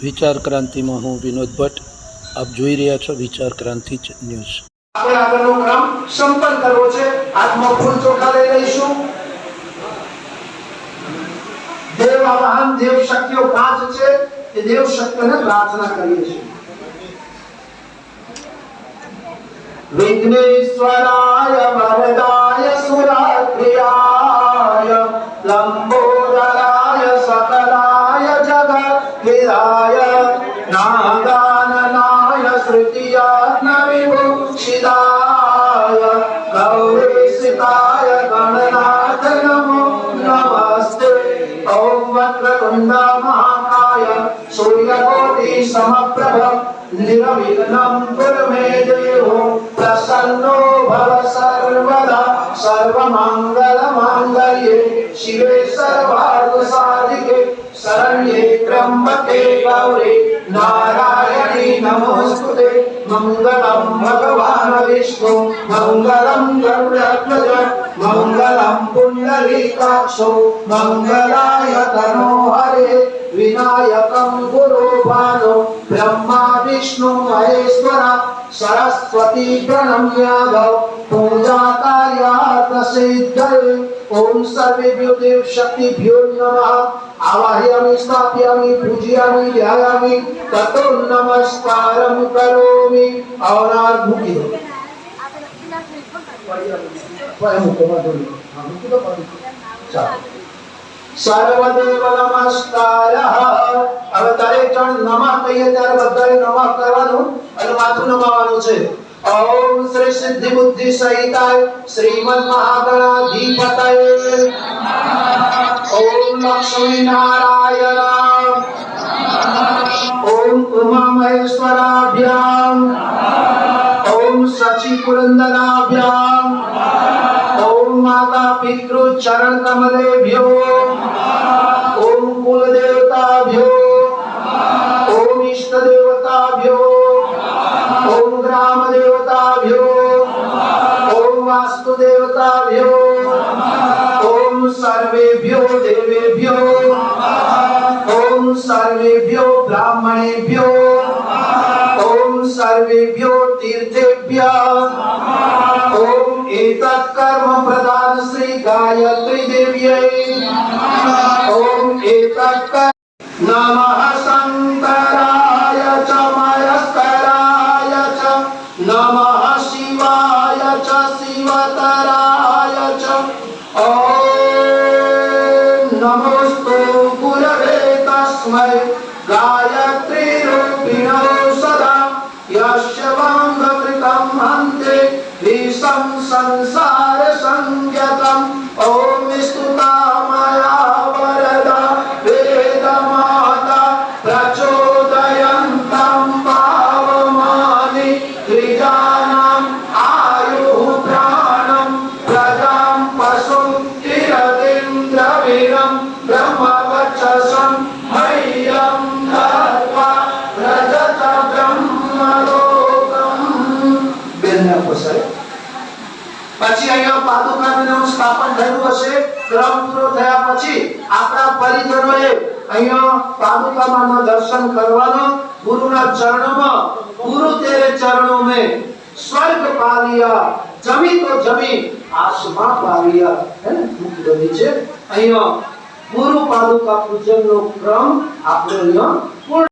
વિચાર ક્રાંતિમાં હું વિનોદ ભટ્ટ, આપ જોઈ રહ્યા છો વિચાર ક્રાંતિ ન્યૂઝ। આપણે આગળનો ક્રમ સંપન્ન કરવો છે। હાથમાં ફૂલ ચોખા લઈ લઈશું। દેવ આવાહન દેવ શક્તિઓ 5 છે, એ દેવ શક્તિને પ્રાર્થના કરીએ છીએ। વિઘ્નેશ્વરાય વરદાય સુરાત્રિયાય લંબોદરાય સકલાય જગદ્વિરાય નાગાનનાય શ્રુતિયાત્મ વિભૂષિતાય ગૌરીસિતાય ગણનાથ નમો નમસ્તે। ઓમ વક્રતુંડ મહાકાય સૂર્યકોટિ સમપ્રભ નિર્વિઘ્नं કુરુ મે દેવ પ્રસન્નો ભવ સર્વદા। સર્વમંગલ માંગલ્યે શિવે સર્વાર્થ સાધિકે શરણ્યે ત્ર્યંબકે ગૌરી નારાયણી નમોસ્તુતે। મંગલમ ભગવાન વિષ્ણુ મંગલમ ગરુડધ્વજ મંગલમ પુંડરીકાક્ષો મંગલાય તનો હરે વિનાયકમ ગુરુ ભાનો બ્રહ્મા વિષ્ણુ મહેશ્વર સરસ્વતી પ્रणम्याद पूजा कार्यार्थ सिद्धये। ओम सर्वेभ्यो देव शक्तिभ्यो नमः। आवाहयामि स्थापयामि पूजयामि ध्यायामि ततो नमस्कारं करोमि। और मुक्ति दो सर्वदेव नमस्कारः। હવે દરેક જણ નમઃ કહીએ ત્યારે બધાએ નમઃ કરવાનું અને માથું નમાવાનું છે। ઓમ શ્રી સિદ્ધિ બુદ્ધિ સહિતાય શ્રીમદ મહાગણાધિપતયે નમઃ। ઓમ લક્ષ્મી નારાયણ ઓમ ઉમા મહેશ્વરાભ્યામ ઓમ સચી પુરંદરાભ્યામ ओम माता पितृ चरण कमलेभ्यो ओम कुल देवताभ्यो ओम इष्ट देवताभ्यो ओम ग्राम देवताभ्यो ओम वास्तु देवताभ्यो ओम सर्वेभ्यो देवेभ्यो ओम सर्वेभ्यो ब्राह्मणेभ्यो ओम सर्वेभ्यो तीर्थेभ्यः ओम एतत् कर्म प्रदान श्री गायत्री देव्यै ओम एतत् नमः शंकराय च मयस्कराय च नमः शिवाय च शिवतराय च ओम नमोस्तु गुरवे तस्मै गायत्री रूपिणो सदा यस्य वाङ्मृतं हन्ते विषं संसार संज्ञतम्। ओम स्तुता मया वरदा वेदमाता प्रचोदयन्तं पावमानि द्विजानाम् आयुः प्राणं प्रजां पशुं किरतीन्द्रवीरं ब्रह्मवचसं मह्यं धत्वा व्रजत ब्रह्मलोकम्। પછી અહીંયા પાદુકાનું સ્થાપન થયું હશે। ક્રમ પૂરો થયા પછી આપણા પરિજનોએ અહીંયા પાદુકામાં દર્શન કરવાનો। ગુરુના ચરણોમાં ગુરુ તેરે ચરણોं में स्वर्ग पा लिया, जमी तो जमी आसमां पा लिया है ने મુક્તિ બની છે। અહીંયા ગુરુ પાદુકા પૂજનનો ક્રમ આપણે અહીંયા